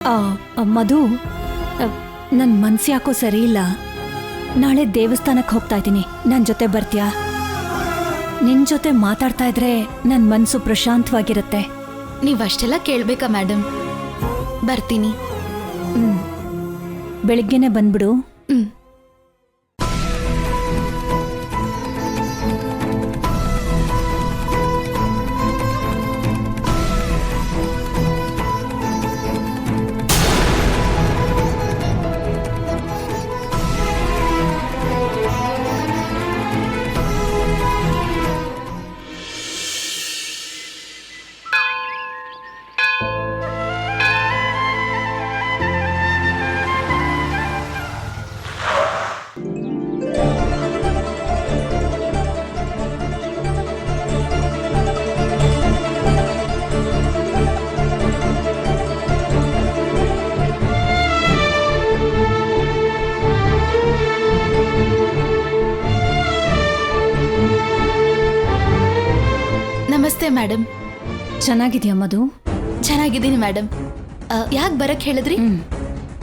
ಮಧು, ನನ್ನ ಮನ್ಸು ಯಾಕೋ ಸರಿ ಇಲ್ಲ. ನಾಳೆ ದೇವಸ್ಥಾನಕ್ಕೆ ಹೋಗ್ತಾ ಇದ್ದೀನಿ, ನನ್ನ ಜೊತೆ ಬರ್ತೀಯಾ? ನಿನ್ ಜೊತೆ ಮಾತಾಡ್ತಾ ಇದ್ರೆ ನನ್ನ ಮನ್ಸು ಪ್ರಶಾಂತವಾಗಿರುತ್ತೆ. ನೀವಷ್ಟೆಲ್ಲ ಕೇಳ್ಬೇಕಾ ಮೇಡಮ್? ಬರ್ತೀನಿ. ಬೆಳಿಗ್ಗೆನೆ ಬಂದ್ಬಿಡು. ನಮಸ್ತೆ ಮೇಡಮ್. ಚೆನ್ನಾಗಿದ್ಯಾ ಮಧು? ಚೆನ್ನಾಗಿದ್ದೀನಿ ಮೇಡಮ್. ಯಾಕೆ ಬರಕ್ ಹೇಳಿದ್ರಿ?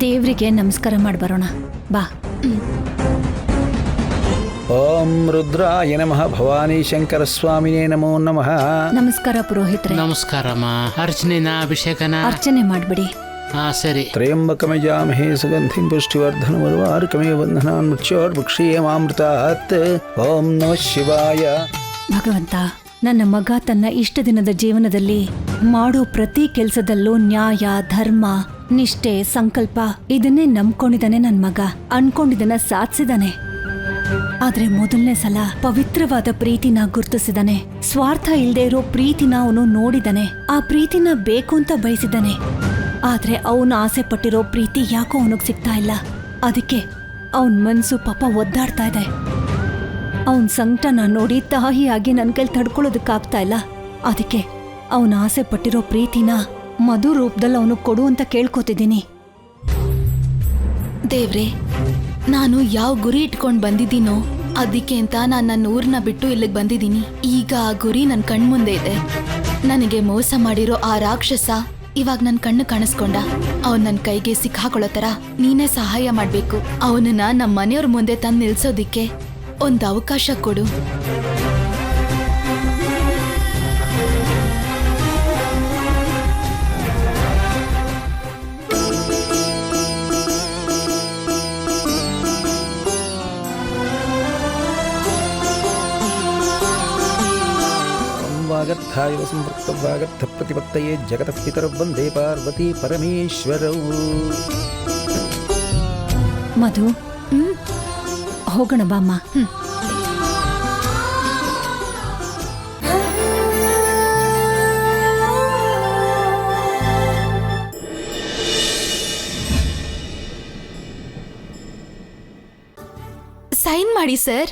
ದೇವ್ರಿಗೆ ನಮಸ್ಕಾರ ಮಾಡಿ ಬರೋಣ ಬಾ. ಓಂ ರುದ್ರಾಯ ನಮಃ. ಭವಾನಿ ಶಂಕರ ಸ್ವಾಮಿನೇ ನಮೋ ನಮಃ. ನಮಸ್ಕಾರ ಪುರೋಹಿತ್ರೆ. ನಮಸ್ಕಾರಮ್ಮ. ಅರ್ಚನೆನಾ ಅಭಿಷೇಕನ? ಅರ್ಚನೆ ಮಾಡ್ಬಿಡಿ. ಹಾ ಸರಿ. ತ್ರಯಂಬಕಮಜಾಮಹೇ ಸುಗಂಧಿಂ ಪುಷ್ಟಿವರ್ಧನಂ ಉರ್ವಾರುಕಮೇವ ಬಂಧನಾನ್ ಮೃತ್ಯೋರ್ಮುಕ್ಷೀಯಮಾಮೃತಾತ್. ಓಂ ನಮಃ ಶಿವಾಯ. ಭಗವಂತ, ನನ್ನ ಮಗ ತನ್ನ ಇಷ್ಟ ದಿನದ ಜೀವನದಲ್ಲಿ ಮಾಡೋ ಪ್ರತಿ ಕೆಲಸದಲ್ಲೂ ನ್ಯಾಯ, ಧರ್ಮ, ನಿಷ್ಠೆ, ಸಂಕಲ್ಪ ಇದನ್ನೇ ನಂಬ್ಕೊಂಡಿದ್ದಾನೆ. ನನ್ ಮಗ ಅನ್ಕೊಂಡಿದ್ದನ್ನ ಸಾಧಿಸಿದಾನೆ. ಆದ್ರೆ ಮೊದಲನೇ ಸಲ ಪವಿತ್ರವಾದ ಪ್ರೀತಿನ ಗುರ್ತಿಸಿದಾನೆ. ಸ್ವಾರ್ಥ ಇಲ್ದೇ ಇರೋ ಪ್ರೀತಿನ ಅವನು ನೋಡಿದಾನೆ. ಆ ಪ್ರೀತಿನ ಬೇಕು ಅಂತ ಬಯಸಿದಾನೆ. ಆದ್ರೆ ಅವನು ಆಸೆ ಪಟ್ಟಿರೋ ಪ್ರೀತಿ ಯಾಕೋ ಅವನಿಗೆ ಸಿಗ್ತಾ ಇಲ್ಲ. ಅದಕ್ಕೆ ಅವನ್ ಮನ್ಸು ಪಾಪ ಒದ್ದಾಡ್ತಾ ಇದೆ. ಅವನ್ ಸಂಕಟನ ನೋಡಿ ತಾಯಿಯಾಗಿ ನನ್ ಕೈಲಿ ತಡ್ಕೊಳ್ಳೋದಕ್ಕಾಗ್ತಾ ಇಲ್ಲ. ಅದಕ್ಕೆ ಅವನ ಆಸೆ ಪಟ್ಟಿರೋ ಪ್ರೀತಿನ ಮಧು ರೂಪದಲ್ಲಿ ಅವನು ಕೊಡು ಅಂತ ಕೇಳ್ಕೊತಿದ್ದೀನಿ. ದೇವ್ರೆ, ನಾನು ಯಾವ ಗುರಿ ಇಟ್ಕೊಂಡು ಬಂದಿದ್ದೀನೋ ಅದಕ್ಕೆ ಅಂತ ನಾನು ನನ್ನ ಊರನ್ನ ಬಿಟ್ಟು ಇಲ್ಲಿಗೆ ಬಂದಿದ್ದೀನಿ. ಈಗ ಆ ಗುರಿ ನನ್ನ ಕಣ್ಮುಂದೆ ಇದೆ. ನನಗೆ ಮೋಸ ಮಾಡಿರೋ ಆ ರಾಕ್ಷಸ ಇವಾಗ ನನ್ನ ಕಣ್ಣು ಕಾಣಿಸ್ಕೊಂಡ. ಅವನ್ ನನ್ನ ಕೈಗೆ ಸಿಕ್ಕಾಕೊಳ್ಳೋ ತರ ನೀನೇ ಸಹಾಯ ಮಾಡ್ಬೇಕು. ಅವನನ್ನ ನಮ್ಮ ಮನೆಯವ್ರ ಮುಂದೆ ತಂದು ನಿಲ್ಸೋದಿಕ್ಕೆ ಒಂದು ಅವಕಾಶ ಕೊಡು. ವಾಗರ್ಥಾಯ ಸಂಪೃಕ್ತವಾಗರ್ಥ ಪ್ರತಿಪತ್ತಯೇ ಜಗತಃ ಪಿತರೌ ವಂದೇ ಪಾರ್ವತಿ ಪರಮೇಶ್ವರೌ. ಮಧು, ಹೋಗೋಣ ಬಾಮ್ಮ. ಸೈನ್ ಮಾಡಿ ಸರ್.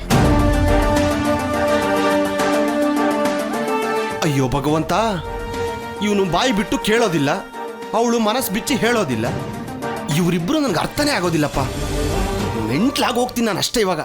ಅಯ್ಯೋ ಭಗವಂತ, ಇವನು ಬಾಯಿ ಬಿಟ್ಟು ಕೇಳೋದಿಲ್ಲ, ಅವಳು ಮನಸ್ಸು ಬಿಚ್ಚಿ ಹೇಳೋದಿಲ್ಲ. ಇವರಿಬ್ರು ನನಗೆ ಅರ್ಥನೇ ಆಗೋದಿಲ್ಲಪ್ಪ. ಮೆಂಟ್ಲಾಗಿ ಹೋಗ್ತೀನಿ ನಾನು ಅಷ್ಟೇ ಇವಾಗ.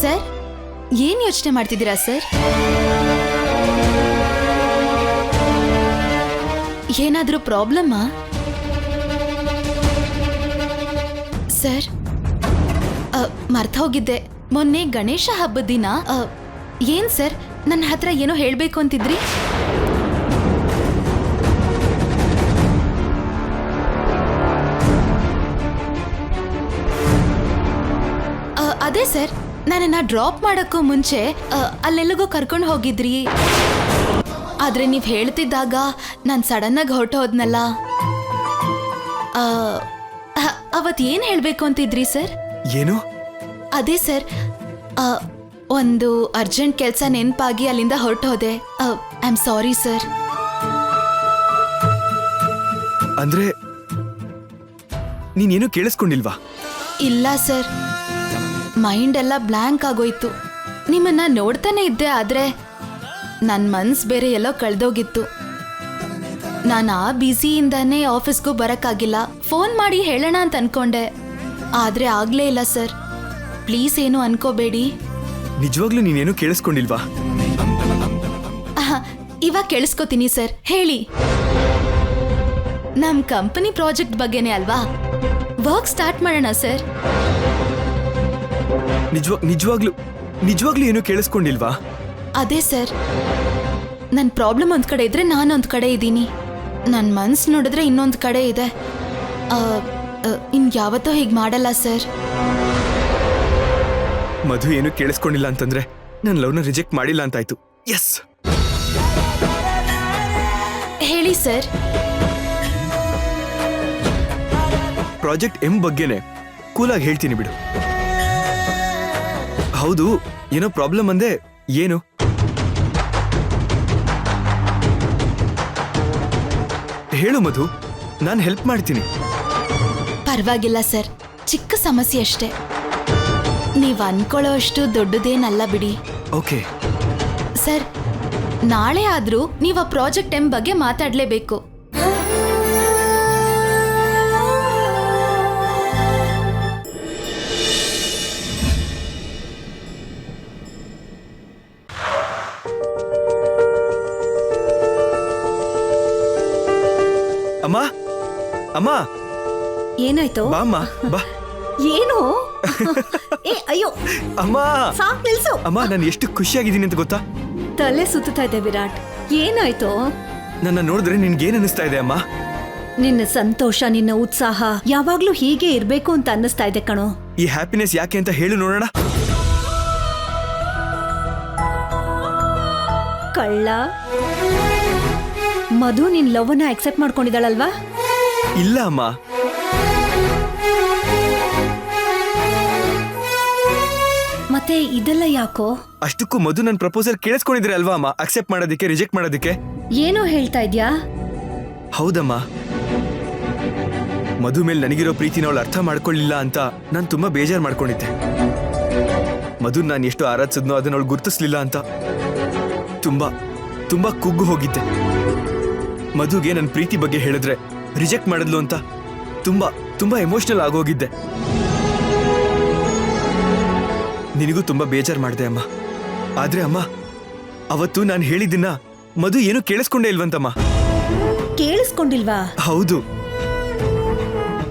ಸರ್, ಏನ್ ಯೋಚನೆ ಮಾಡ್ತಿದ್ದೀರಾ ಸರ್? ಏನಾದ್ರೂ ಪ್ರಾಬ್ಲಮ್ಮಾ ಸರ್? ಮರ್ತ ಹೋಗಿದ್ದೆ, ಮೊನ್ನೆ ಗಣೇಶ ಹಬ್ಬದ ದಿನ ಏನ್ ಸರ್ ನನ್ನ ಹತ್ರ ಏನೋ ಹೇಳ್ಬೇಕು ಅಂತಿದ್ರಿ? ಅದೇ ಸರ್, ನನ್ನನ್ನ ಡ್ರಾಪ್ ಮಾಡಕ್ಕೂ ಮುಂಚೆ ಅಲ್ಲೆಲ್ಲಿಗೋ ಕರ್ಕೊಂಡು ಹೋಗಿದ್ರಿ. ಆದ್ರೆ ನೀವ್ ಹೇಳ್ತಿದ್ದಾಗ ನಾನು ಸಡನ್ ಆಗಿ ಹೊರಟೋದ್ನಲ್ಲ. ಅವತ್ ಏನ್ ಹೇಳ್ಬೇಕು ಅಂತಿದ್ರಿ ಸರ್? ಏನು? ಅದೇ ಸರ್, ಒಂದು ಅರ್ಜೆಂಟ್ ಕೆಲಸ ನೆನಪಾಗಿ ಅಲ್ಲಿಂದ ಹೊರಟೋದೆ. I am sorry sir. ಅಂದ್ರೆ ನೀನೇನು ಕೇಳಿಸ್ಕೊಂಡಿಲ್ವಾ? ಇಲ್ಲ ಸರ್, ಮೈಂಡ್ ಎಲ್ಲ ಬ್ಲ್ಯಾಂಕ್ ಆಗೋಯ್ತು. ನಿಮ್ಮನ್ನ ನೋಡ್ತಾನೆ ಇದ್ದೆ, ಆದ್ರೆ ನನ್ನ ಮನ್ಸು ಬೇರೆ ಎಲ್ಲೋ ಕಳೆದೋಗಿತ್ತು. ನಾನು ಆ ಬ್ಯುಸಿಯಿಂದಾನೇ ಆಫೀಸ್ಗೂ ಬರೋಕ್ಕಾಗಿಲ್ಲ. ಫೋನ್ ಮಾಡಿ ಹೇಳೋಣ ಅಂತ ಅನ್ಕೊಂಡೆ, ಆದ್ರೆ ಆಗ್ಲೇ ಇಲ್ಲ ಸರ್. ಪ್ಲೀಸ್ ಏನು ಅನ್ಕೋಬೇಡಿ. ನಿಜವಾಗ್ಲೂ ನೀನೇನು ಕೇಳಿಸ್ಕೊಂಡಿಲ್ವಾ? ಇವಾಗ ಕೇಳಿಸ್ಕೊತೀನಿ ಸರ್, ಹೇಳಿ. ನಮ್ ಕಂಪನಿ ಪ್ರಾಜೆಕ್ಟ್ ಬಗ್ಗೆನೇ ಅಲ್ವಾ? ವರ್ಕ್ ಸ್ಟಾರ್ಟ್ ಮಾಡೋಣ ಸರ್. ನಿಜವಾಗ್ಲೂ ಏನು ಕೇಳಿಸ್ಕೊಂಡಿಲ್ವಾ? ಅದೇ ಸರ್, ನನ್ನ ಪ್ರಾಬ್ಲಮ್ ಒಂದ್ ಕಡೆ ಇದ್ರೆ ನಾನೊಂದ್ ಕಡೆ ಇದ್ದೀನಿ, ನನ್ನ ಮನ್ಸು ನೋಡಿದ್ರೆ ಇನ್ನೊಂದು ಕಡೆ ಇದೆ. ಇನ್ ಯಾವತ್ತೋ ಹೀಗೆ ಮಾಡಲ್ಲ ಸರ್. ಮಧು ಏನು ಕೇಳಿಸ್ಕೊಂಡಿಲ್ಲ ಅಂತಂದ್ರೆ ನನ್ನ ಲವ್ನ ರಿಜೆಕ್ಟ್ ಮಾಡಿಲ್ಲ ಅಂತಾಯ್ತು. ಎಸ್, ಹೇಳಿ ಸರ್. ಪ್ರಾಜೆಕ್ಟ್ ಎಂ ಬಗ್ಗೆನೆ ಕೂಲಾಗಿ ಹೇಳ್ತೀನಿ ಬಿಡು. ಹೌದು, ಏನೋ ಪ್ರಾಬ್ಲಮ್ ಅಂದೆ, ಏನು? ಹೇಳು ಮಧು, ನಾನು ಹೆಲ್ಪ್ ಮಾಡ್ತೀನಿ. ಪರವಾಗಿಲ್ಲ ಸರ್, ಚಿಕ್ಕ ಸಮಸ್ಯೆ ಅಷ್ಟೇ. ನೀವು ಅನ್ಕೊಳ್ಳೋ ಅಷ್ಟು ದೊಡ್ಡದೇನಲ್ಲ ಬಿಡಿ. ಓಕೆ ಸರ್, ನಾಳೆ ಆದ್ರೂ ನೀವು ಆ ಪ್ರಾಜೆಕ್ಟ್ ಎಂ ಬಗ್ಗೆ ಮಾತಾಡಲೇಬೇಕು. ಅಮ್ಮ, ಅಮ್ಮ, ಏನಾಯ್ತು? ಬಾ ಅಮ್ಮ, ಬಾ. ಏನು? ಏ ಅಯ್ಯೋ, ಅಮ್ಮ, ಸಾಕ್ ನಿಲ್ಸು. ಅಮ್ಮ, ನಾನು ಎಷ್ಟು ಖುಷಿಯಾಗಿದ್ದೀನಿ ಅಂತ ಗೊತ್ತಾ? ತಲೆ ಸುತ್ತಾ ಇದೆ ವಿರಾಟ್. ಏನಾಯ್ತು? ನನ್ನ ನೋಡಿದ್ರೆ ನಿನ್ಗೇನ್ ಅನಿಸ್ತಾ ಇದೆ ಅಮ್ಮ? ನಿನ್ನ ಸಂತೋಷ, ನಿನ್ನ ಉತ್ಸಾಹ ಯಾವಾಗ್ಲೂ ಹೀಗೆ ಇರ್ಬೇಕು ಅಂತ ಅನ್ನಿಸ್ತಾ ಇದೆ ಕಣೋ. ಈ ಹ್ಯಾಪಿನೆಸ್ ಯಾಕೆ ಅಂತ ಹೇಳು ನೋಡೋಣ. ಕಳ್ಳ, ಮಧು ನಿನ್ ಲವ್ನ ಅಕ್ಸೆಪ್ಟ್ ಮಾಡ್ಕೊಂಡಿದ್ದಾಳಲ್ವಾ? ಇಲ್ಲ ಅಮ್ಮ, ಮತ್ತೆ ಇದೆಲ್ಲ ಯಾಕೋ? ಅಷ್ಟಕ್ಕೂ ಮಧು ನನ್ನ ಪ್ರಪೋಸಲ್ ಕೇಳಿಸ್ಕೊಂಡಿದ್ರೆ ಅಲ್ವಾ ಅಮ್ಮ ಅಕ್ಸೆಪ್ಟ್ ಮಾಡೋದಕ್ಕೆ, ರಿಜೆಕ್ಟ್ ಮಾಡೋದಕ್ಕೆ? ಏನೋ ಹೇಳ್ತಾ ಇದ್ಯಾ? ಹೌದಮ್ಮ, ಮಧು ಮೇಲೆ ನನಗಿರೋ ಪ್ರೀತಿನ ಅವಳು ಅರ್ಥ ಮಾಡ್ಕೊಳ್ಳಿಲ್ಲ ಅಂತ ನಾನು ತುಂಬಾ ಬೇಜಾರು ಮಾಡ್ಕೊಂಡಿದ್ದೆ. ಮಧು ನಾನು ಎಷ್ಟು ಆರಾಧಿಸಿದ್ನೋ ಅದನ್ನ ಅವಳು ಗುರ್ತಿಸ್ಲಿಲ್ಲ ಅಂತ ತುಂಬಾ ತುಂಬಾ ಕುಗ್ಗು ಹೋಗಿದ್ದೆ. ಮಧುಗೆ ನನ್ನ ಪ್ರೀತಿ ಬಗ್ಗೆ ಹೇಳಿದ್ರೆ ರಿಜೆಕ್ಟ್ ಮಾಡಿದ್ಲು ಅಂತ ತುಂಬಾ ತುಂಬಾ ಎಮೋಷನಲ್ ಆಗೋಗಿದ್ದೆ. ನಿನಗೂ ತುಂಬಾ ಬೇಜಾರು ಮಾಡಿದೆ ಅಮ್ಮ. ಆದ್ರೆ ಅಮ್ಮ, ಅವತ್ತು ನಾನು ಹೇಳಿದ್ದನ್ನ ಮಧು ಏನು ಕೇಳಿಸ್ಕೊಂಡೇ ಇಲ್ವಂತಮ್ಮ. ಕೇಳಿಸ್ಕೊಂಡಿಲ್ವಾ? ಹೌದು,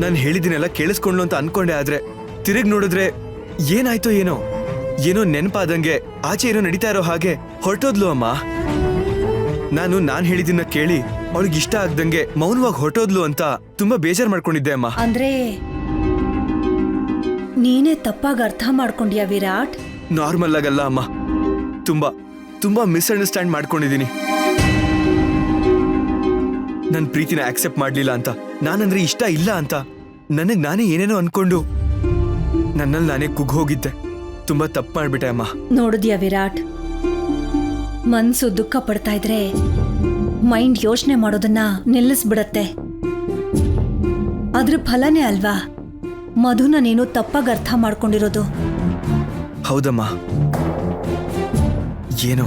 ನಾನು ಹೇಳಿದಿನೆಲ್ಲ ಕೇಳಿಸ್ಕೊಂಡ್ಲು ಅಂತ ಅನ್ಕೊಂಡೆ. ಆದ್ರೆ ತಿರುಗಿ ನೋಡಿದ್ರೆ ಏನಾಯ್ತೋ ಏನೋ ನೆನಪಾದಂಗೆ ಆಚೆ ಏನೋ ನಡೀತಾ ಇರೋ ಹಾಗೆ ಹೊರಟೋದ್ಲು ಅಮ್ಮ. ನಾನು ಹೇಳಿದಿನ ಕೇಳಿ ಅವಳಿಗೆ ಇಷ್ಟ ಆಗ್ದಂಗೆ ಮೌನವಾಗಿ ಹೊರಟೋದ್ಲು ಅಂತ ತುಂಬಾ ಬೇಜಾರು ಮಾಡ್ಕೊಂಡಿದ್ದೆ ಅಮ್ಮ. ಅಂದ್ರೆ ನೀನೇ ತಪ್ಪಾಗಿ ಅರ್ಥ ಮಾಡ್ಕೊಂಡ್ಯಾ ವಿರಾಟ್? ನಾರ್ಮಲ್ ಆಗಲ್ಲ ಅಮ್ಮ, ತುಂಬಾ ತುಂಬಾ ಮಿಸ್ಅಂಡರ್ಸ್ಟ್ಯಾಂಡ್ ಮಾಡ್ಕೊಂಡಿದ್ದೀನಿ. ನನ್ನ ಪ್ರೀತಿನ ಆಕ್ಸೆಪ್ಟ್ ಮಾಡ್ಲಿಲ್ಲ ಅಂತ, ನಾನಂದ್ರೆ ಇಷ್ಟ ಇಲ್ಲ ಅಂತ ನನಗ್ ನಾನೇ ಏನೇನೋ ಅನ್ಕೊಂಡು ನನ್ನಲ್ಲಿ ನಾನೇ ಕುಗ್ಗ್ ಹೋಗಿದ್ದೆ. ತುಂಬಾ ತಪ್ಪು ಮಾಡ್ಬಿಟ್ಟೆ ಅಮ್ಮ. ನೋಡಿದ್ಯಾ ವಿರಾಟ್, ಮನ್ಸು ದುಃಖ ಪಡ್ತಾ ಇದ್ರೆ ಮೈಂಡ್ ಯೋಚನೆ ಮಾಡೋದನ್ನ ನಿಲ್ಲಿಸ್ಬಿಡತ್ತೆ. ಅದ್ರ ಫಲನೇ ಅಲ್ವಾ ಮಧುನ ನೀನು ತಪ್ಪಾಗಿ ಅರ್ಥ ಮಾಡ್ಕೊಂಡಿರೋದು. ಹೌದಮ್ಮ, ಏನೋ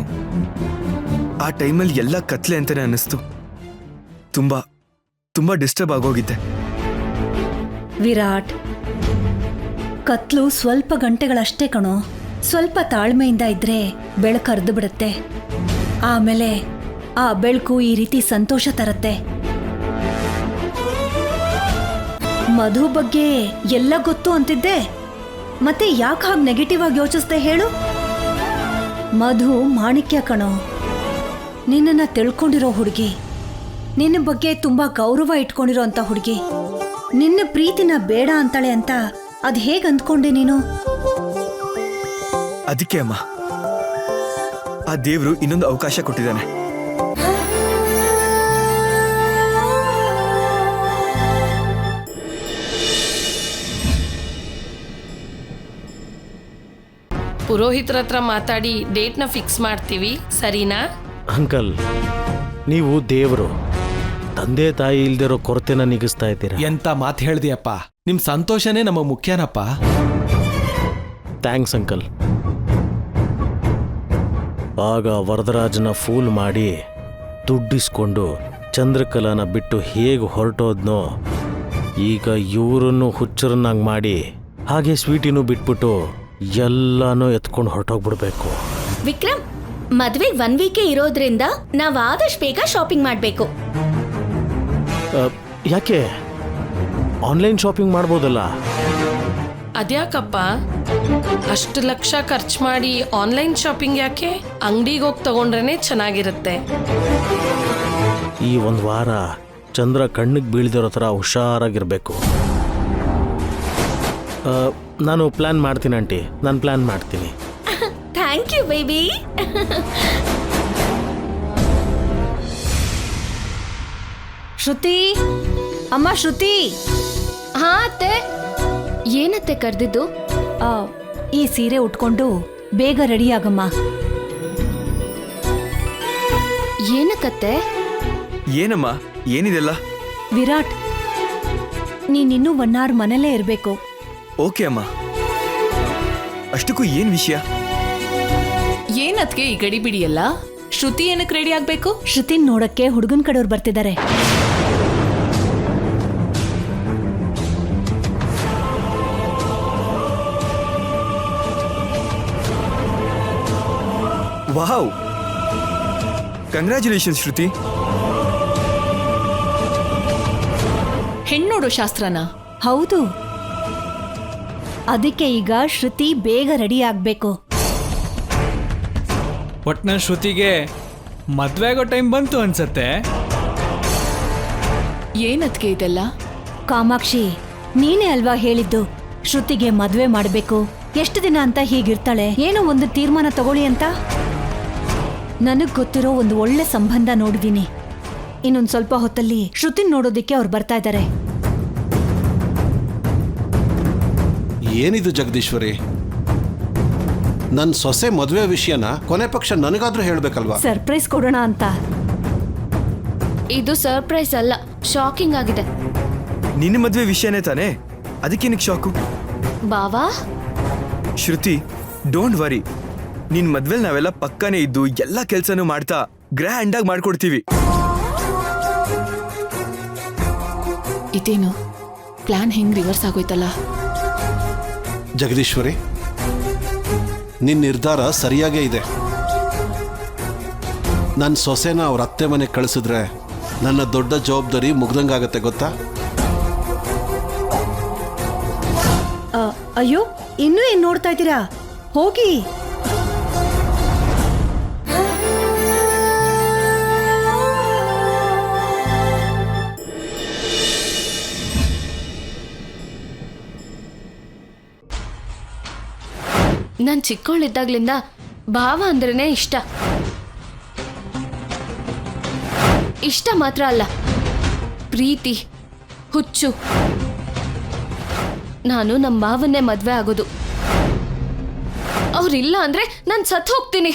ಆ ಟೈಮಲ್ಲಿ ಎಲ್ಲ ಕತ್ಲೆ ಅಂತಾನೆ ಅನ್ನಿಸ್ತು. ತುಂಬಾ ತುಂಬಾ ಡಿಸ್ಟರ್ಬ್ ಆಗೋಗಿದ್ದೆ. ವಿರಾಟ್, ಕತ್ಲು ಸ್ವಲ್ಪ ಗಂಟೆಗಳಷ್ಟೇ ಕಣೋ. ಸ್ವಲ್ಪ ತಾಳ್ಮೆಯಿಂದ ಇದ್ರೆ ಬೆಳಕು ಹರಿದು ಬಿಡುತ್ತೆ. ಆಮೇಲೆ ಆ ಬೆಳಕು ಈ ರೀತಿ ಸಂತೋಷ ತರತ್ತೆ. ಮಧು ಬಗ್ಗೆ ಎಲ್ಲ ಗೊತ್ತು ಅಂತಿದ್ದೆ, ಮತ್ತೆ ಯಾಕೆ ಹಾಗೆ ನೆಗೆಟಿವ್ ಆಗಿ ಯೋಚಿಸ್ದೆ ಹೇಳು? ಮಧು ಮಾಣಿಕ್ಯ ಕಣೋ, ನಿನ್ನನ್ನ ತಿಳ್ಕೊಂಡಿರೋ ಹುಡುಗಿ, ನಿನ್ನ ಬಗ್ಗೆ ತುಂಬಾ ಗೌರವ ಇಟ್ಕೊಂಡಿರೋ ಅಂತ ಹುಡುಗಿ. ನಿನ್ನ ಪ್ರೀತಿನ ಬೇಡ ಅಂತಾಳೆ ಅಂತ ಅದ್ ಹೇಗ್ ಅಂದ್ಕೊಂಡೆ ನೀನು? ಅದಕ್ಕೆ ಅಮ್ಮ, ಆ ದೇವ್ರು ಇನ್ನೊಂದು ಅವಕಾಶ ಕೊಟ್ಟಿದ್ದಾನೆ. ಪುರೋಹಿತರ ಹತ್ರ ಮಾತಾಡಿ ಡೇಟ್ನ ಫಿಕ್ಸ್ ಮಾಡ್ತೀವಿ, ಸರಿನಾ? ಅಂಕಲ್, ನೀವು ದೇವರು, ತಂದೆ ತಾಯಿ ಇಲ್ದಿರೋ ಕೊರತೆನ ನೀಗಿಸ್ತಾ ಇದ್ದೀರಾ. ಎಂತ ಮಾತು ಹೇಳ್ದಿಯಪ್ಪ. ನಿಮ್ ಸಂತೋಷನೇ ನಮ್ಮ ಮುಖ್ಯನಪ್ಪ. Thanks uncle. ಆಗ ವರದರಾಜನ ಫೂಲ್ ಮಾಡಿ ದುಡ್ಡಿಸ್ಕೊಂಡು ಚಂದ್ರಕಲಾನ ಬಿಟ್ಟು ಹೇಗೆ ಹೊರಟೋದ್ನೋ, ಈಗ ಇವರನ್ನು ಹುಚ್ಚರನ್ನಾಗಿ ಮಾಡಿ ಹಾಗೆ ಸ್ವೀಟಿನೂ ಬಿಟ್ಬಿಟ್ಟು ಎಲ್ಲಾನು ಎತ್ಕೊಂಡು ಹೊರಟೋಗ್ಬಿಡ್ಬೇಕು. ವಿಕ್ರಮ್, ಮದ್ವೆ 1 ವೀಕೆ ಇರೋದ್ರಿಂದ ನಾವ್ ಆದಷ್ಟು ಬೇಗ ಶಾಪಿಂಗ್ ಮಾಡ್ಬೇಕು. ಯಾಕೆ? ಆನ್ಲೈನ್ ಶಾಪಿಂಗ್ ಮಾಡ್ಬೋದಲ್ಲ? ಅದ್ಯಾಕಪ್ಪ ಅಷ್ಟು ಲಕ್ಷ ಖರ್ಚು ಮಾಡಿ ಆನ್ಲೈನ್ ಶಾಪಿಂಗ್ ಯಾಕೆ? ಅಂಗಡಿಗೆ ಹೋಗಿ ತಗೊಂಡ್ರೇನೆ ಚೆನ್ನಾಗಿರುತ್ತೆ. ಈ ಒಂದು ವಾರ ಚಂದ್ರ ಕಣ್ಣಿಗೆ ಬೀಳ್ದಿರೋ ಥರ ಹುಷಾರಾಗಿರ್ಬೇಕು. ನಾನು ಪ್ಲ್ಯಾನ್ ಮಾಡ್ತೀನಿ ಆಂಟಿ, ನಾನು ಪ್ಲ್ಯಾನ್ ಮಾಡ್ತೀನಿ. Thank you baby. ಶ್ರುತಿ, ಅಮ್ಮ ಶ್ರುತಿ. ಹಾ ಅತ್ತೆ. ಏನತ್ತೆ ಕರೆದಿದ್ದು? ಈ ಸೀರೆ ಉಟ್ಕೊಂಡು ಬೇಗ ರೆಡಿ ಆಗಮ್ಮ. ಏನಕ್ಕತ್ತೆ? ಏನಮ್ಮ, ಏನಿದೆಲ್ಲ? ವಿರಾಟ್, ನೀನಿನ್ನೂ 1 hour ಮನೇಲೇ ಇರಬೇಕು. ಓಕೆ ಅಮ್ಮ. ಅಷ್ಟಕ್ಕೂ ಏನ್ ವಿಷಯ? ಏನದ್ಕೆ ಈ ಗಡಿ ಬಿಡಿಯಲ್ಲ? ಶ್ರುತಿ ಏನಕ್ಕೆ ರೆಡಿ ಆಗ್ಬೇಕು? ಶ್ರುತಿನ್ ನೋಡಕ್ಕೆ ಹುಡುಗನ್ ಕಡೆಯವ್ರು ಬರ್ತಿದ್ದಾರೆ. ವಾವ್, ಕಂಗ್ರ್ಯಾಚುಲೇಷನ್ಸ್ ಶ್ರುತಿ. ಹೆಣ್ಣೋಡೋ ಶಾಸ್ತ್ರನ? ಹೌದು, ಅದಕ್ಕೆ ಈಗ ಶ್ರುತಿ ಬೇಗ ರೆಡಿ ಆಗ್ಬೇಕು. ಒಟ್ನ ಶ್ರುತಿಗೆ ಮದ್ವೆ ಆಗೋ ಟೈಮ್ ಬಂತು ಅನ್ಸತ್ತೆ. ಏನದ್ಕೆ ಇದೆಲ್ಲ? ಕಾಮಾಕ್ಷಿ, ನೀನೇ ಅಲ್ವಾ ಹೇಳಿದ್ದು ಶ್ರುತಿಗೆ ಮದ್ವೆ ಮಾಡ್ಬೇಕು, ಎಷ್ಟು ದಿನ ಅಂತ ಹೀಗಿರ್ತಾಳೆ, ಏನೋ ಒಂದು ತೀರ್ಮಾನ ತಗೊಳ್ಳಿ ಅಂತ. ನನಗ್ ಗೊತ್ತಿರೋ ಒಂದು ಒಳ್ಳೆ ಸಂಬಂಧ ನೋಡಿದೀನಿ. ಇನ್ನೊಂದ್ ಸ್ವಲ್ಪ ಹೊತ್ತಲ್ಲಿ ಶ್ರುತಿನ್ ನೋಡೋದಿಕ್ಕೆ ಅವ್ರು ಬರ್ತಾ ಇದ್ದಾರೆ. ಏನಿದು ಜಗದೀಶ್ವರಿ? ನನ್ನ ಸೊಸೆ ಮದುವೆ ವಿಷಯನ ಕೊನೆ ಪಕ್ಷ ನನಗಾದ್ರೂ ಹೇಳ್ಬೇಕಲ್ವಾ? ಸರ್ಪ್ರೈಸ್ ಕೊಡೋಣ ಅಂತ. ಇದು ಸರ್ಪ್ರೈಸ್ ಅಲ್ಲ, ಶಾಕಿಂಗ್ ಆಗಿದೆ. ನಿನ್ನ ಮದ್ವೆ ವಿಷಯನೇ ತಾನೇ, ಅದಕ್ಕೆ ನಿನಗೆ shock. Bawa Shruti, don't worry. ನಿನ್ ಮದ್ವೆಲ್ ನಾವೆಲ್ಲ ಪಕ್ಕನೇ ಇದ್ದು ಎಲ್ಲ ಕೆಲ್ಸನೂ ಮಾಡ್ತಾ ಗ್ರ್ಯಾಂಡ್ ಆಗಿ ಮಾಡ್ಕೊಡ್ತೀವಿ. ಇದೇನು ಪ್ಲಾನ್ ಹೆಂಗ್ ರಿವರ್ಸ್ ಆಗೋಯ್ತಲ್ಲ? ಜಗದೀಶ್ವರಿ, ನಿನ್ನ ನಿರ್ಧಾರ ಸರಿಯಾಗೇ ಇದೆ. ನನ್ನ ಸೊಸೆನ ಅವ್ರ ಅತ್ತೆ ಮನೆಗೆ ಕಳಿಸಿದ್ರೆ ನನ್ನ ದೊಡ್ಡ ಜವಾಬ್ದಾರಿ ಮುಗ್ದಂಗಾಗತ್ತೆ, ಗೊತ್ತಾ? ಅಯ್ಯೋ, ಇನ್ನೂ ಏನ್ ನೋಡ್ತಾ ಇದ್ದೀರಾ? ಹೋಗಿ. ನಾನ್ ಚಿಕ್ಕವಳಿದ್ದಾಗ್ಲಿಂದ ಭಾವ ಅಂದ್ರೇನೆ ಇಷ್ಟ. ಇಷ್ಟ ಮಾತ್ರ ಅಲ್ಲ, ಪ್ರೀತಿ, ಹುಚ್ಚು. ನಾನು ನಮ್ಮ ಮಾವನ್ನೇ ಮದ್ವೆ ಆಗೋದು. ಅವ್ರಿಲ್ಲ ಅಂದ್ರೆ ನಾನು ಸತ್ತು ಹೋಗ್ತೀನಿ.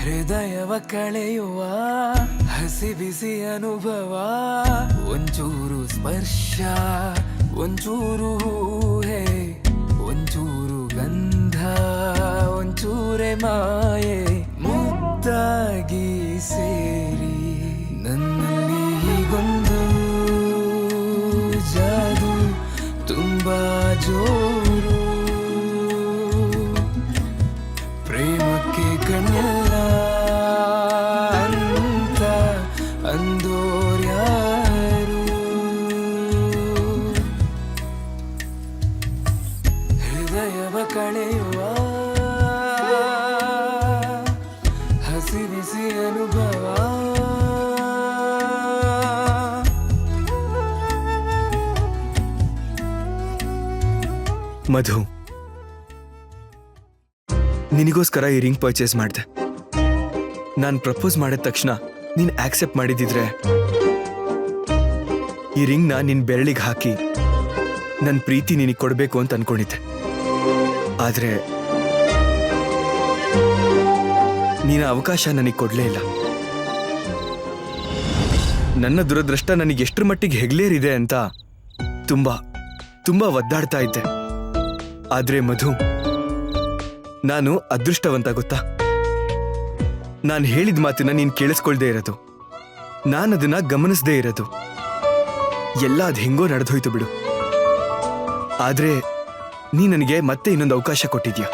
ಹೃದಯವ ಕಳೆಯುವ ಹಸಿ ಬಿಸಿ ಅನುಭವ, ಒಂಚೂರು ಸ್ಪರ್ಶ, ಒಂಚೂರು ಹೂಹೆ, ಒಂಚೂರು ಗಂಧ, ಒಂಚೂರೆ ಮಾಯೆ, ಮುದ್ದಾಗಿ ಸೇರಿ ನನ್ನಲ್ಲಿ ಹೀಗೊಂದು ಜಾದು ತುಂಬಾ ಜೋರು. ಪ್ರೇಮಕ್ಕೆ ಕಣ್ಣೆಲ್ಲ ಅಂತ ಅಂದೋರ್ಯಾರು, ಹೃದಯವ ಕಳೆಯುವ ಹಸಿ ಬಿಸಿ ಅನುಭವ. ಮಧು, ನಿನಗೋಸ್ಕರ ಈ ರಿಂಗ್ ಪರ್ಚೇಸ್ ಮಾಡಿದೆ. ನಾನು ಪ್ರಪೋಸ್ ಮಾಡಿದ ತಕ್ಷಣ ನೀನು ಆಕ್ಸೆಪ್ಟ್ ಮಾಡಿದಿದ್ರೆ ಈ ರಿಂಗ್ನ ನಿನ್ ಬೆರಳಿಗೆ ಹಾಕಿ ನನ್ನ ಪ್ರೀತಿ ನಿನಗೆ ಕೊಡಬೇಕು ಅಂತ ಅನ್ಕೊಂಡಿದ್ದೆ. ಆದ್ರೆ ನೀನು ಅವಕಾಶ ನನಗೆ ಕೊಡ್ಲೇ ಇಲ್ಲ. ನನ್ನ ದುರದೃಷ್ಟ ನನಗೆ ಎಷ್ಟರ ಮಟ್ಟಿಗೆ ಹೆಗ್ಲೇರಿದೆ ಅಂತ ತುಂಬಾ ತುಂಬಾ ಒದ್ದಾಡ್ತಾ ಇದ್ದೆ. ಆದ್ರೆ ಮಧು, ನಾನು ಅದೃಷ್ಟವಂತ ಗೊತ್ತಾ? ನಾನು ಹೇಳಿದ ಮಾತನ್ನ ನೀನ್ ಕೇಳಿಸ್ಕೊಳ್ದೇ ಇರೋದು, ನಾನದನ್ನ ಗಮನಿಸದೇ ಇರೋದು, ಎಲ್ಲ ಅದು ಹೆಂಗೋ ನಡೆದೋಯ್ತು ಬಿಡು. ಆದ್ರೆ ನೀ ನನಗೆ ಮತ್ತೆ ಇನ್ನೊಂದು ಅವಕಾಶ ಕೊಟ್ಟಿದ್ಯಾ.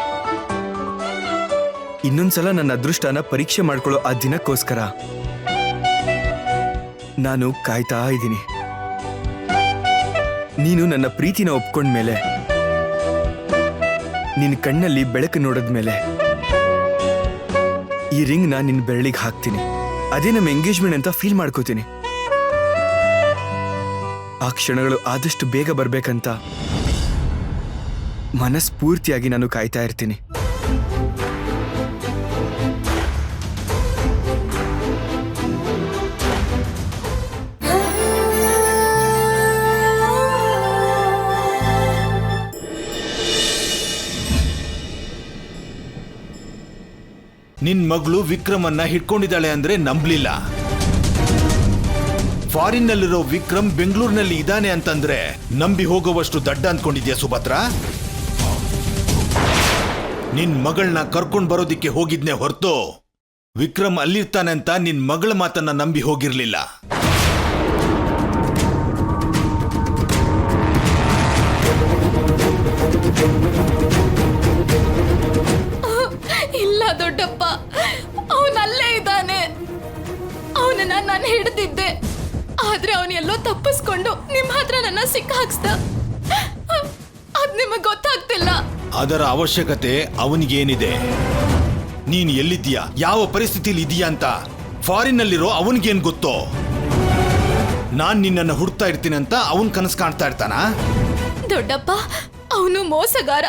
ಇನ್ನೊಂದ್ಸಲ ನನ್ನ ಅದೃಷ್ಟನ ಪರೀಕ್ಷೆ ಮಾಡ್ಕೊಳ್ಳೋ ಆ ದಿನಕ್ಕೋಸ್ಕರ ನಾನು ಕಾಯ್ತಾ ಇದ್ದೀನಿ. ನೀನು ನನ್ನ ಪ್ರೀತಿನ ಒಪ್ಕೊಂಡ್ಮೇಲೆ, ನಿನ್ನ ಕಣ್ಣಲ್ಲಿ ಬೆಳಕು ನೋಡಿದ್ಮೇಲೆ ಈ ರಿಂಗ್ನ ನಿನ್ನ ಬೆರಳಿಗೆ ಹಾಕ್ತೀನಿ. ಅದೇ ನಮ್ಮ ಎಂಗೇಜ್ಮೆಂಟ್ ಅಂತ ಫೀಲ್ ಮಾಡ್ಕೋತೀನಿ. ಆ ಕ್ಷಣಗಳು ಆದಷ್ಟು ಬೇಗ ಬರ್ಬೇಕಂತ ಮನಸ್ಫೂರ್ತಿಯಾಗಿ ನಾನು ಕಾಯ್ತಾ ಇರ್ತೀನಿ. ನಿನ್ ಮಗಳು ವಿಕ್ರಮನ್ನ ಹಿಡ್ಕೊಂಡಿದ್ದಾಳೆ ಅಂದ್ರೆ ನಂಬಲಿಲ್ಲ. ಫಾರಿನ್ನಲ್ಲಿರೋ ವಿಕ್ರಮ್ ಬೆಂಗಳೂರಿನಲ್ಲಿ ಇದ್ದಾನೆ ಅಂತಂದ್ರೆ ನಂಬಿ ಹೋಗುವಷ್ಟು ದಡ್ಡ ಅಂದ್ಕೊಂಡಿದ್ಯಾ ಸುಭದ್ರ? ನಿನ್ ಮಗಳನ್ನ ಕರ್ಕೊಂಡ್ ಬರೋದಿಕ್ಕೆ ಹೋಗಿದ್ನೆ ಹೊರತು ವಿಕ್ರಮ್ ಅಲ್ಲಿರ್ತಾನೆ ಅಂತ ನಿನ್ ಮಗಳ ಮಾತನ್ನ ನಂಬಿ ಹೋಗಿರ್ಲಿಲ್ಲ. ಇಲ್ಲ ದೊಡ್ಡಪ್ಪ, ಅವನಲ್ಲೇ ಇದ್ದಾನೆ. ಅವನನ್ನ ನಾನು ಹಿಡ್ದಿದ್ದೆ, ಆದ್ರೆ ಅವನು ಎಲ್ಲೋ ತಪ್ಪಿಸ್ಕೊಂಡು ನಿಮ್ಮ ಹತ್ರ ನನ್ನ ಸಿಕ್ಕ ಹಾಕ್ಸ್ದ. ಅದ್ ನಿಮಗ್ ಗೊತ್ತಾಗ್ತಿಲ್ಲ. ಅದರ ಅವಶ್ಯಕತೆ ಅವನಿಗೇನಿದೆ? ನೀನ್ ಎಲ್ಲಿದ್ದೀಯಾ, ಯಾವ ಪರಿಸ್ಥಿತಿಲಿ ಇದೀಯಾ ಅಂತ ಫಾರಿನ್ನಲ್ಲಿರೋ ಅವನಿಗೇನ್ ಗೊತ್ತೋ? ನಾನ್ ನಿನ್ನನ್ನು ಹುಡ್ತಾ ಇರ್ತೀನಿ ಅಂತ ಅವನ್ ಕನಸು ಕಾಣ್ತಾ ಇರ್ತಾನ? ದೊಡ್ಡಪ್ಪ, ಅವನು ಮೋಸಗಾರ.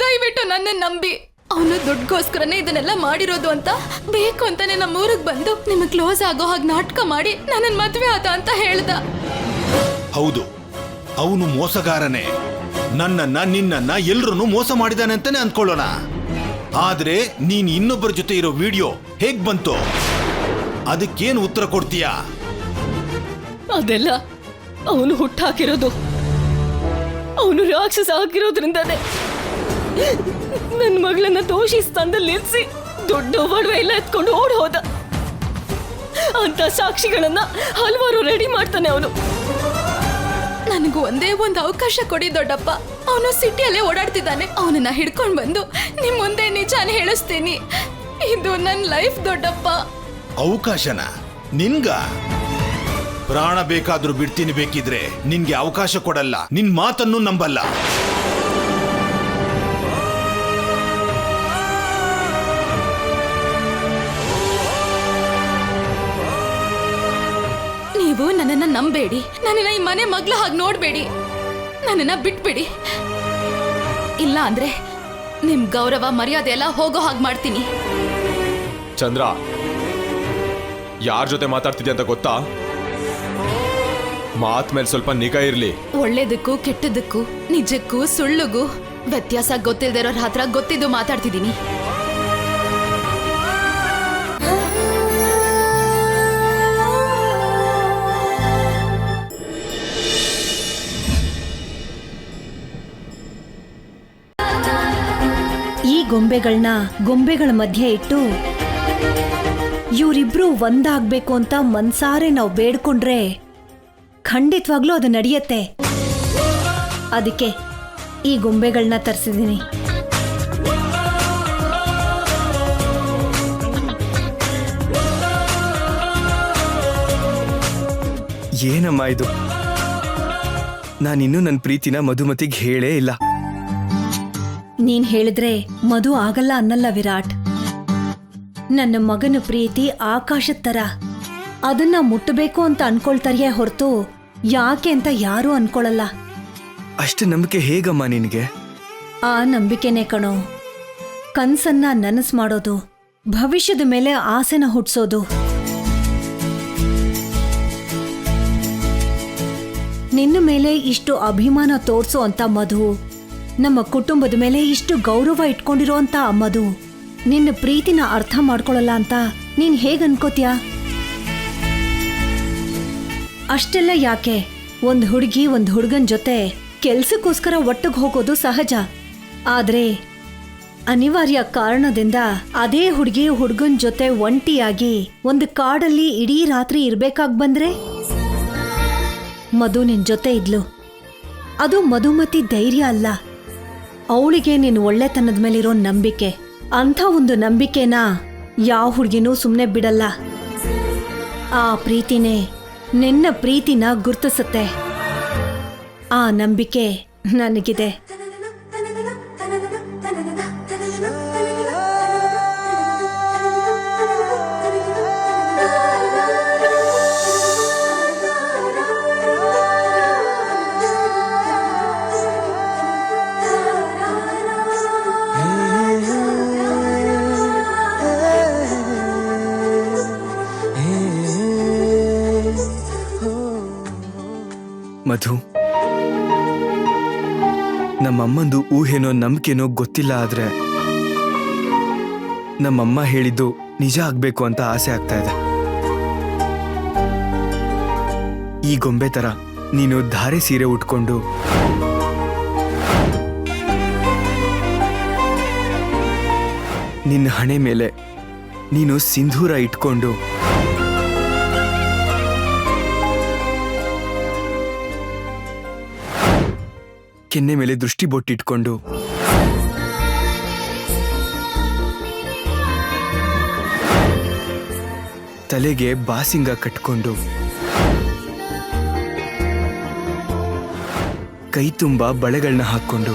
ದಯವಿಟ್ಟು ನನ್ನ ನಂಬಿ. ಅವನು ದುಡ್ಗೋಸ್ಕರನೇ ಇದನ್ನೆಲ್ಲ ಮಾಡಿರೋದು ಅಂತ ಬೇಕು ಅಂತಾನೆ ನಮ್ಮ ಊರಿಗೆ ಬಂದು ನಿಮಗೆ ಕ್ಲೋಸ್ ಆಗೋ ಹಾಗೆ ನಾಟಕ ಮಾಡಿ ನನ್ನ ಮದ್ವೆ ಆದ ಅಂತ ಹೇಳ್ದ. ಹೌದು, ಅವನು ಮೋಸಗಾರನೇ. ನಿನ್ನನ್ನ ಎಲ್ರೂ ಮೋಸ ಮಾಡಿದಾನೆ ಅಂತಾನೆ ಅಂದ್ಕೊಳ್ಳೋಣ. ಆದ್ರೆ ನೀನ್ ಇನ್ನೊಬ್ಬರ ಜೊತೆ ಇರೋ ವಿಡಿಯೋ ಹೇಗ್ ಬಂತು? ಅದಕ್ಕೇನು ಉತ್ತರ ಕೊಡ್ತೀಯಾ? ಅದೆಲ್ಲ ಅವನು ಹುಟ್ಟಾಕಿರೋದು, ಅವನು ರಾಕ್ಷಸ ಹಾಕಿರೋದ್ರಿಂದಾನೆ. ನನ್ನ ಮಗಳನ್ನ ದೋಷಿ ಸ್ಥಾನದಲ್ಲಿ ನಿಲ್ಸಿ ದೊಡ್ಡ ಒಡವೆ ಎಲ್ಲ ಎತ್ಕೊಂಡು ಓಡ್ ಹೋದ. ಅಂತ ಸಾಕ್ಷಿಗಳನ್ನ ಹಲವಾರು ರೆಡಿ ಮಾಡ್ತಾನೆ ಅವನು. ನನಗೂ ಒಂದೇ ಒಂದು ಅವಕಾಶ ಕೊಡಿ ದೊಡ್ಡಪ್ಪ. ಅವನು ಸಿಟಿಯಲ್ಲೇ ಓಡಾಡ್ತಿದ್ದಾನೆ. ಅವನನ್ನ ಹಿಡ್ಕೊಂಡು ಬಂದು ನಿಮ್ ಮುಂದೆ ನಿಜಾನ ಹೇಳಿಸ್ತೀನಿ. ಇದು ನನ್ನ ಲೈಫ್ ದೊಡ್ಡಪ್ಪ. ಅವಕಾಶನ ನಿನ್ಗ? ಪ್ರಾಣ ಬೇಕಾದ್ರೂ ಬಿಡ್ತೀನಿ, ಬೇಕಿದ್ರೆ ನಿನ್ಗೆ ಅವಕಾಶ ಕೊಡಲ್ಲ. ನಿನ್ ಮಾತನ್ನು ನಂಬಲ್ಲ. ನೀವು ನನ್ನನ್ನ ನಂಬೇಡಿ, ನನ್ನನ್ನ ಈ ಮನೆ ಮಗ್ಳ ಹಾಗೆ ನೋಡ್ಬೇಡಿ, ನನ್ನನ್ನ ಬಿಟ್ಬಿಡಿ. ಇಲ್ಲ ಅಂದ್ರೆ ನಿಮ್ ಗೌರವ ಮರ್ಯಾದೆ ಎಲ್ಲ ಹೋಗೋ ಹಾಗೆ ಮಾಡ್ತೀನಿ. ಚಂದ್ರ, ಯಾರ ಜೊತೆ ಮಾತಾಡ್ತಿದ್ಯಾ ಅಂತ ಗೊತ್ತಾ? ಮಾತ್ ಮೇಲೆ ಸ್ವಲ್ಪ ನಿಗಾ ಇರ್ಲಿ. ಒಳ್ಳೇದಕ್ಕೂ ಕೆಟ್ಟದಕ್ಕೂ, ನಿಜಕ್ಕೂ ಸುಳ್ಳುಗೂ ವ್ಯತ್ಯಾಸ ಗೊತ್ತಿಲ್ದಿರೋರ ಹತ್ರ ಗೊತ್ತಿದ್ದು ಮಾತಾಡ್ತಿದ್ದೀನಿ. ಈ ಗೊಂಬೆಗಳ ಮಧ್ಯೆ ಇಟ್ಟು ಇವರಿಬ್ರು ಒಂದಾಗ್ಬೇಕು ಅಂತ ಮನ್ಸಾರೆ ನಾವು ಬೇಡ್ಕೊಂಡ್ರೆ ಖಂಡಿತವಾಗ್ಲೂ ಅದು ನಡೆಯತ್ತೆ. ಅದಕ್ಕೆ ಈ ಗೊಂಬೆಗಳನ್ನ ತರಿಸಿದ್ದೀನಿ. ಏನಮ್ಮ ಇದು? ನಾನಿನ್ನೂ ನನ್ನ ಪ್ರೀತಿನ ಮಧುಮತಿಗೆ ಹೇಳೇ ಇಲ್ಲ. ನೀನ್ ಹೇಳಿದ್ರೆ ಮಧು ಆಗಲ್ಲ ಅನ್ನಲ್ಲ ವಿರಾಟ್. ನನ್ನ ಮಗನ ಪ್ರೀತಿ ಆಕಾಶದ ತರ. ಅದನ್ನ ಮುಟ್ಟಬೇಕು ಅಂತ ಅನ್ಕೊಳ್ತಾರೆಯೇ ಹೊರತು ಯಾಕೆ ಅಂತ ಯಾರೂ ಅನ್ಕೊಳಲ್ಲ. ಅಷ್ಟು ನಂಬಿಕೆ ಹೇಗಮ್ಮ ನಿನಗೆ? ಆ ನಂಬಿಕೆನೇ ಕಣೋ ಕನ್ಸನ್ನ ನನಸು ಮಾಡೋದು, ಭವಿಷ್ಯದ ಮೇಲೆ ಆಸೆನ ಹುಟ್ಸೋದು. ನಿನ್ನ ಮೇಲೆ ಇಷ್ಟು ಅಭಿಮಾನ ತೋರ್ಸೋ ಅಂತ ಮಧು, ನಮ್ಮ ಕುಟುಂಬದ ಮೇಲೆ ಇಷ್ಟು ಗೌರವ ಇಟ್ಕೊಂಡಿರೋ ಅಂತ ಮಧು ನಿನ್ನ ಪ್ರೀತಿನ ಅರ್ಥ ಮಾಡ್ಕೊಳ್ಳಲ್ಲ ಅಂತ ನೀನ್ ಹೇಗ್ ಅನ್ಕೋತ್ಯಾ? ಅಷ್ಟೆಲ್ಲ ಯಾಕೆ, ಒಂದ್ ಹುಡುಗಿ ಒಂದ್ ಹುಡುಗನ್ ಜೊತೆ ಕೆಲ್ಸಕ್ಕೋಸ್ಕರ ಒಟ್ಟಿಗೆ ಹೋಗೋದು ಸಹಜ. ಆದ್ರೆ ಅನಿವಾರ್ಯ ಕಾರಣದಿಂದ ಅದೇ ಹುಡುಗಿ ಹುಡುಗನ್ ಜೊತೆ ಒಂಟಿಯಾಗಿ ಒಂದು ಕಾಡಲ್ಲಿ ಇಡೀ ರಾತ್ರಿ ಇರ್ಬೇಕಾಗ್ ಬಂದ್ರೆ? ಮಧು ನಿನ್ ಜೊತೆ ಇದ್ಲು, ಅದು ಮಧುಮತಿ ಧೈರ್ಯ ಅಲ್ಲ, ಅವಳಿಗೆ ನಿನ್ ಒಳ್ಳೆತನದ ಮೇಲಿರೋ ನಂಬಿಕೆ. ಅಂಥ ಒಂದು ನಂಬಿಕೆನ ಯಾವ ಹುಡುಗಿನೂ ಸುಮ್ಮನೆ ಬಿಡಲ್ಲ. ಆ ಪ್ರೀತಿನೇ ನಿನ್ನ ಪ್ರೀತಿನ ಗುರ್ತಿಸುತ್ತೆ. ಆ ನಂಬಿಕೆ ನನಗಿದೆ. ಮಧು, ನಮ್ಮಮ್ಮಂದು ಊಹೆನೋ ನಂಬಿಕೆನೋ ಗೊತ್ತಿಲ್ಲ, ಆದ್ರೆ ನಮ್ಮಮ್ಮ ಹೇಳಿದ್ದು ನಿಜ ಆಗ್ಬೇಕು ಅಂತ ಆಸೆ ಆಗ್ತಾ ಇದೆ. ಈ ಗೊಂಬೆ ತರ ನೀನು ಧಾರೆ ಸೀರೆ ಉಟ್ಕೊಂಡು ನಿನ್ನ ಹಣೆ ಮೇಲೆ ನೀನು ಸಿಂಧೂರ ಇಟ್ಕೊಂಡು ಕೆನ್ನೆ ಮೇಲೆ ದೃಷ್ಟಿ ಬೊಟ್ಟಿಟ್ಕೊಂಡು ತಲೆಗೆ ಬಾಸಿಂಗ ಕಟ್ಕೊಂಡು ಕೈ ತುಂಬ ಬಳೆಗಳನ್ನ ಹಾಕ್ಕೊಂಡು